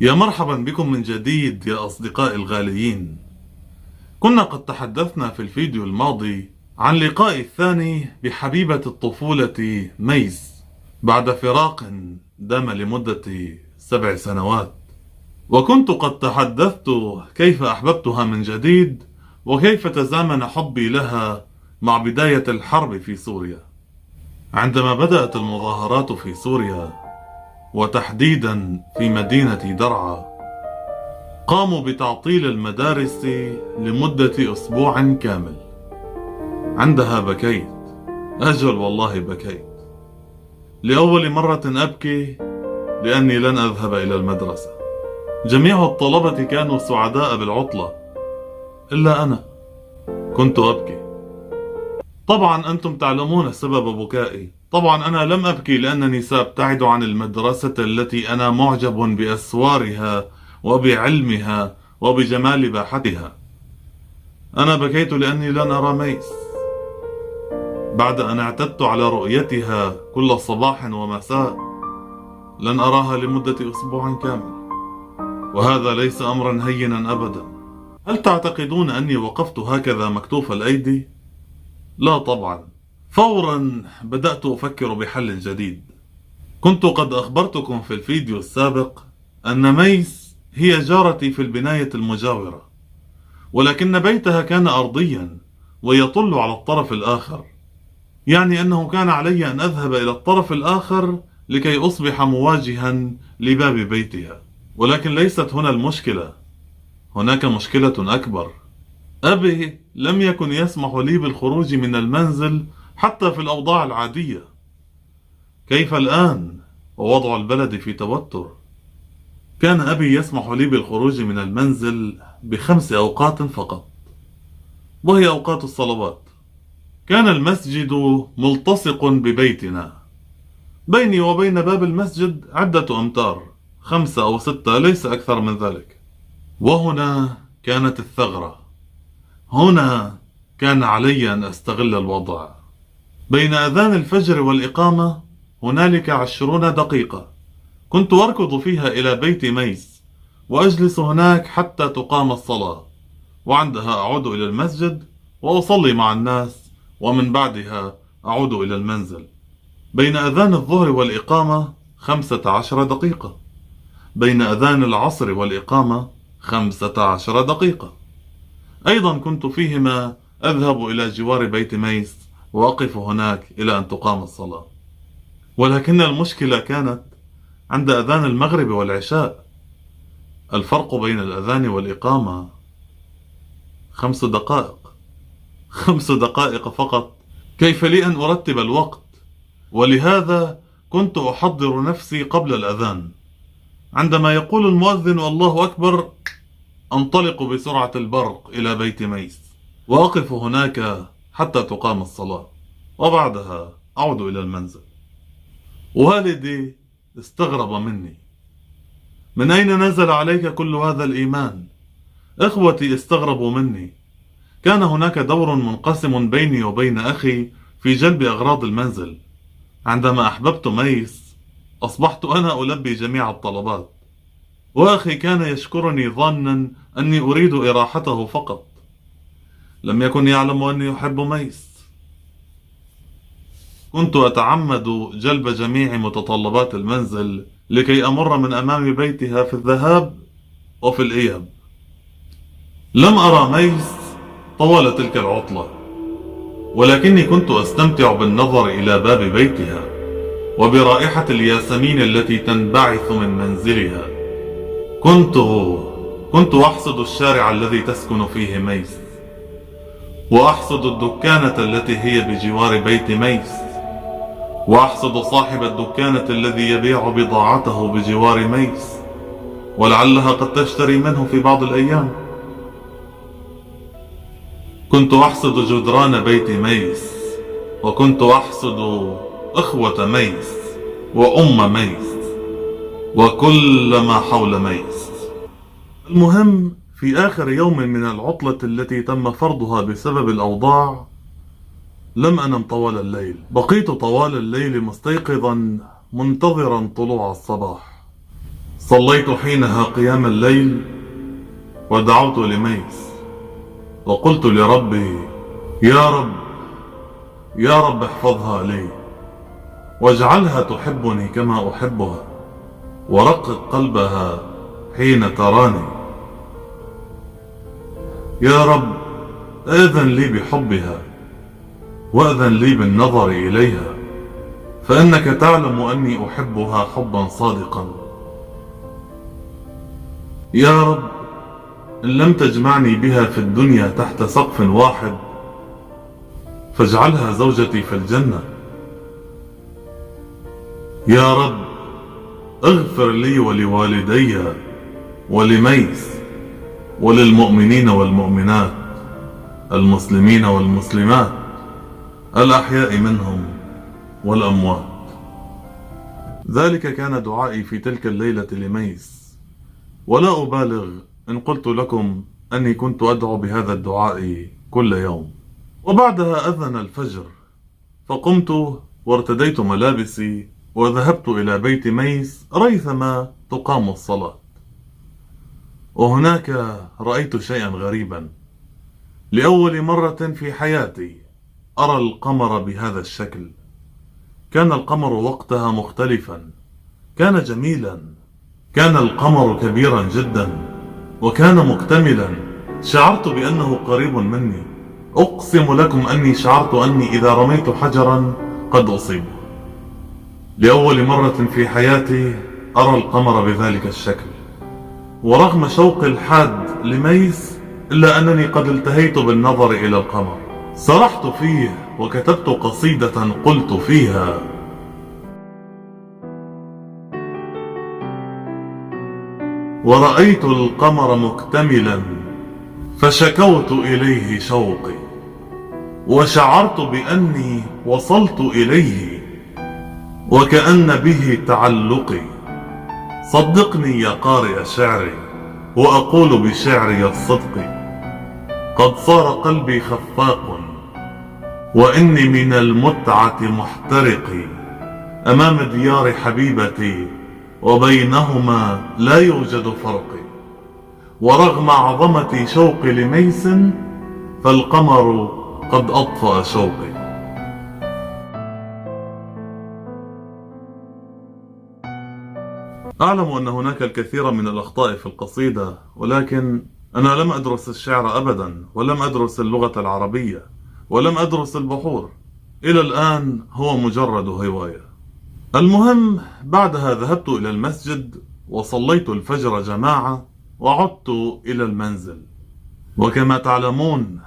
يا مرحبا بكم من جديد يا أصدقائي الغاليين. كنا قد تحدثنا في الفيديو الماضي عن لقائي الثاني بحبيبة الطفولة ميس بعد فراق دام لمدة 7 سنوات، وكنت قد تحدثت كيف أحببتها من جديد وكيف تزامن حبي لها مع بداية الحرب في سوريا. عندما بدأت المظاهرات في سوريا وتحديدا في مدينة درعا، قاموا بتعطيل المدارس لمدة أسبوع كامل. عندها بكيت، أجل والله بكيت. لأول مرة أبكي لأني لن أذهب إلى المدرسة. جميع الطلبة كانوا سعداء بالعطلة إلا أنا كنت أبكي. طبعا أنتم تعلمون سبب بكائي. طبعا أنا لم أبكي لأنني سأبتعد عن المدرسة التي أنا معجب بأسوارها وبعلمها وبجمال باحتها. أنا بكيت لأني لن أرى ميس بعد أن اعتدت على رؤيتها كل صباح ومساء. لن أراها لمدة أسبوع كامل، وهذا ليس أمرا هينا أبدا. هل تعتقدون أني وقفت هكذا مكتوف الأيدي؟ لا طبعا. فورا بدأت أفكر بحل جديد. كنت قد أخبرتكم في الفيديو السابق أن ميس هي جارتي في البناية المجاورة، ولكن بيتها كان أرضيا ويطل على الطرف الآخر، يعني أنه كان علي أن أذهب إلى الطرف الآخر لكي أصبح مواجها لباب بيتها. ولكن ليست هنا المشكلة، هناك مشكلة أكبر. أبي لم يكن يسمح لي بالخروج من المنزل حتى في الأوضاع العادية. كيف الآن ووضع البلد في توتر؟ كان أبي يسمح لي بالخروج من المنزل ب5 أوقات فقط، وهي أوقات الصلوات. كان المسجد ملتصق ببيتنا، بيني وبين باب المسجد عدة أمتار، 5 أو 6، ليس أكثر من ذلك. وهنا كانت الثغرة. هنا كان علي أن أستغل الوضع. بين أذان الفجر والإقامة هنالك 20 دقيقة كنت أركض فيها إلى بيت ميس وأجلس هناك حتى تقام الصلاة، وعندها أعود إلى المسجد وأصلي مع الناس، ومن بعدها أعود إلى المنزل. بين أذان الظهر والإقامة 15 دقيقة. بين أذان العصر والإقامة 15 دقيقة. أيضا كنت فيهما أذهب إلى جوار بيت ميس وأقف هناك إلى أن تقام الصلاة. ولكن المشكلة كانت عند أذان المغرب والعشاء. الفرق بين الأذان والإقامة 5 دقائق. 5 دقائق فقط. كيف لي أن أرتب الوقت؟ ولهذا كنت أحضر نفسي قبل الأذان. عندما يقول المؤذن الله أكبر أنطلق بسرعة البرق إلى بيت ميس وأقف هناك حتى تقام الصلاة، وبعدها أعود إلى المنزل. والدي استغرب مني. من أين نزل عليك كل هذا الإيمان؟ إخوتي استغربوا مني. كان هناك دور منقسم بيني وبين أخي في جلب أغراض المنزل. عندما أحببت ميس أصبحت أنا ألبي جميع الطلبات، وأخي كان يشكرني ظانا أني أريد إراحته فقط. لم يكن يعلم أني أحب ميس. كنت أتعمد جلب جميع متطلبات المنزل لكي أمر من أمام بيتها في الذهاب وفي الإياب. لم أرى ميس طوال تلك العطلة، ولكني كنت أستمتع بالنظر إلى باب بيتها وبرائحة الياسمين التي تنبعث من منزلها. كنت أحصد الشارع الذي تسكن فيه ميس، وأحصد الدكانة التي هي بجوار بيت ميس، وأحصد صاحب الدكانة الذي يبيع بضاعته بجوار ميس، ولعلها قد تشتري منه في بعض الأيام. كنت أحصد جدران بيت ميس، وكنت أحصد إخوة ميس وأم ميس وكل ما حول ميس. المهم، في آخر يوم من العطلة التي تم فرضها بسبب الأوضاع لم أنم طوال الليل. بقيت طوال الليل مستيقظا منتظرا طلوع الصباح. صليت حينها قيام الليل ودعوت لميس وقلت لربي: يا رب، يا رب احفظها لي واجعلها تحبني كما أحبها، ورقق قلبها حين تراني. يا رب أذن لي بحبها وأذن لي بالنظر إليها، فإنك تعلم أني أحبها حبا صادقا. يا رب إن لم تجمعني بها في الدنيا تحت سقف واحد فاجعلها زوجتي في الجنة. يا رب اغفر لي ولوالدي ولميس وللمؤمنين والمؤمنات، المسلمين والمسلمات، الأحياء منهم والأموات. ذلك كان دعائي في تلك الليلة لميس، ولا أبالغ إن قلت لكم أني كنت أدعو بهذا الدعاء كل يوم. وبعدها أذن الفجر، فقمت وارتديت ملابسي وذهبت إلى بيت ميس ريثما تقام الصلاة. وهناك رأيت شيئا غريبا. لأول مرة في حياتي أرى القمر بهذا الشكل. كان القمر وقتها مختلفا، كان جميلا، كان القمر كبيرا جدا وكان مكتملا. شعرت بأنه قريب مني. أقسم لكم أني شعرت أني إذا رميت حجرا قد أصيبه. لأول مرة في حياتي أرى القمر بذلك الشكل. ورغم شوق الحاد لميس إلا أنني قد التهيت بالنظر إلى القمر. سرحت فيه وكتبت قصيدة قلت فيها: ورأيت القمر مكتملا فشكوت إليه شوقي، وشعرت بأني وصلت إليه وكأن به تعلقي. صدقني يا قارئ شعري وأقول بشعري الصدق، قد صار قلبي خفاق وإني من المتعة محترق أمام ديار حبيبتي وبينهما لا يوجد فرق. ورغم عظمة شوقي لميس فالقمر قد أطفأ شوقي. أعلم أن هناك الكثير من الأخطاء في القصيدة، ولكن أنا لم أدرس الشعر أبدا، ولم أدرس اللغة العربية، ولم أدرس البحور. إلى الآن هو مجرد هواية. المهم، بعدها ذهبت إلى المسجد وصليت الفجر جماعة وعدت إلى المنزل. وكما تعلمون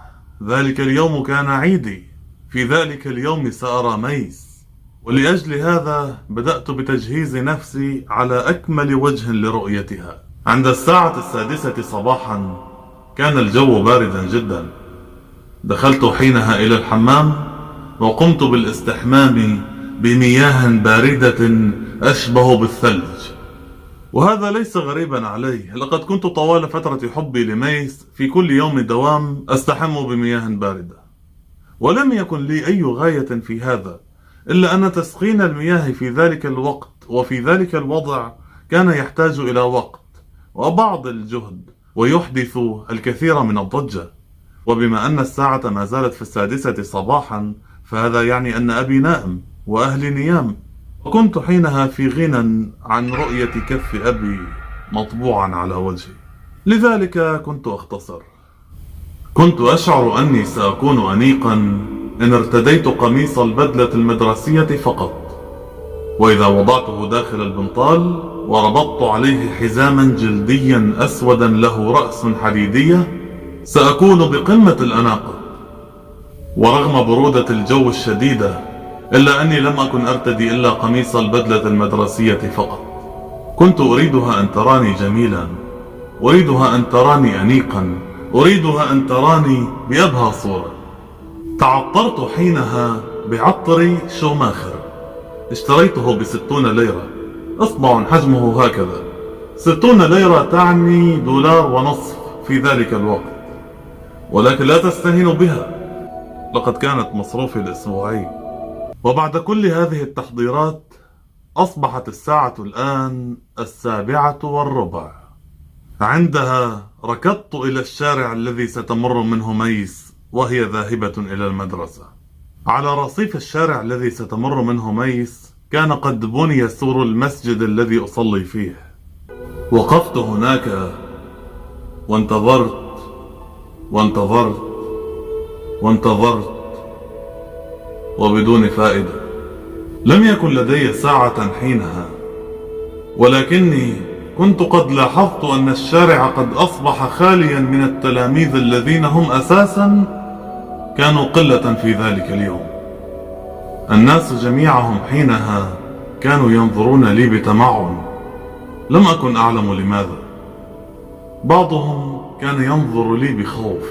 ذلك اليوم كان عيدي. في ذلك اليوم سأرى ميس، ولأجل هذا بدأت بتجهيز نفسي على أكمل وجه لرؤيتها. عند الساعة 6 صباحا كان الجو باردا جدا. دخلت حينها إلى الحمام وقمت بالاستحمام بمياه باردة أشبه بالثلج. وهذا ليس غريبا علي، لقد كنت طوال فترة حبي لميس في كل يوم دوام أستحم بمياه باردة، ولم يكن لي أي غاية في هذا إلا أن تسخين المياه في ذلك الوقت وفي ذلك الوضع كان يحتاج إلى وقت وبعض الجهد ويحدث الكثير من الضجة. وبما أن الساعة ما زالت في 6 صباحا فهذا يعني أن أبي نائم وأهلي نيام، وكنت حينها في غنى عن رؤية كف أبي مطبوعا على وجهي. لذلك كنت أختصر. كنت أشعر أني سأكون أنيقا إن ارتديت قميص البدلة المدرسية فقط، وإذا وضعته داخل البنطال وربطت عليه حزاما جلديا أسودا له رأس حديدية سأكون بقمة الأناقة. ورغم برودة الجو الشديدة إلا أني لم أكن أرتدي إلا قميص البدلة المدرسية فقط. كنت أريدها أن تراني جميلا، أريدها أن تراني أنيقا، أريدها أن تراني بأبهى صورة. تعطرت حينها بعطر شوماخر، اشتريته ب60 ليرة، إصبع حجمه هكذا. 60 ليرة تعني $1.50 في ذلك الوقت، ولكن لا تستهينوا بها، لقد كانت مصروفي الأسبوعي. وبعد كل هذه التحضيرات أصبحت الساعة الآن 7:15. عندها ركضت إلى الشارع الذي ستمر منه ميس وهي ذاهبة إلى المدرسة. على رصيف الشارع الذي ستمر منه ميس كان قد بني سور المسجد الذي أصلي فيه. وقفت هناك وانتظرت وانتظرت وانتظرت وبدون فائدة. لم يكن لدي ساعة حينها، ولكني كنت قد لاحظت أن الشارع قد أصبح خاليا من التلاميذ الذين هم أساسا كانوا قلة في ذلك اليوم. الناس جميعهم حينها كانوا ينظرون لي بتمعن، لم أكن أعلم لماذا. بعضهم كان ينظر لي بخوف،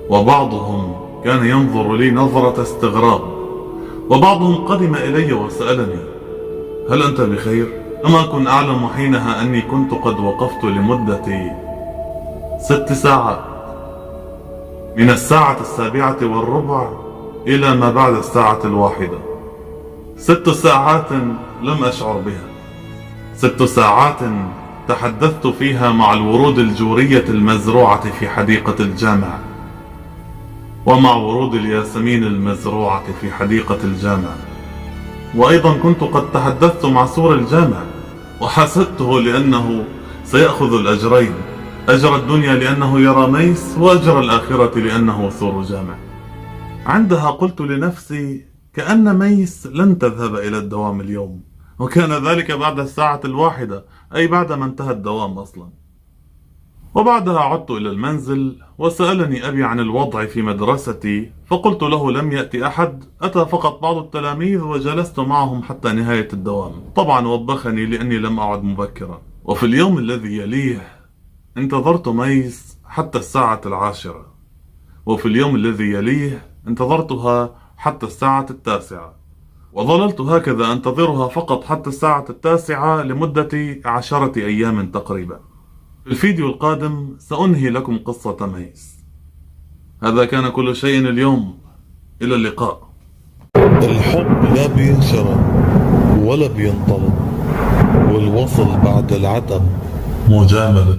وبعضهم كان ينظر لي نظرة استغراب، وبعضهم قدم إلي وسألني: هل أنت بخير؟ لم أكن أعلم حينها أني كنت قد وقفت لمدة 6 ساعات، من الساعة 7:15 إلى ما بعد الساعة 1. 6 ساعات لم أشعر بها، 6 ساعات تحدثت فيها مع الورود الجورية المزروعة في حديقة الجامع، ومع ورود الياسمين المزروعة في حديقة الجامع. وأيضا كنت قد تحدثت مع سور الجامع، وحسدته لأنه سيأخذ الأجرين، أجر الدنيا لأنه يرى ميس، وأجر الآخرة لأنه سور جامع. عندها قلت لنفسي كأن ميس لن تذهب إلى الدوام اليوم، وكان ذلك بعد الساعة 1، أي بعد ما انتهى الدوام أصلا. وبعدها عدت إلى المنزل، وسألني أبي عن الوضع في مدرستي، فقلت له لم يأتي أحد، أتى فقط بعض التلاميذ وجلست معهم حتى نهاية الدوام. طبعا وبخني لأني لم أعد مبكرا. وفي اليوم الذي يليه انتظرت ميس حتى الساعة 10، وفي اليوم الذي يليه انتظرتها حتى الساعة 9، وظللت هكذا أنتظرها فقط حتى الساعة 9 لمدة 10 أيام تقريبا. في الفيديو القادم سأنهي لكم قصة ميس. هذا كان كل شيء اليوم، إلى اللقاء. الحب لا بينشرى ولا بينطلب، والوصل بعد العتب مجاملة.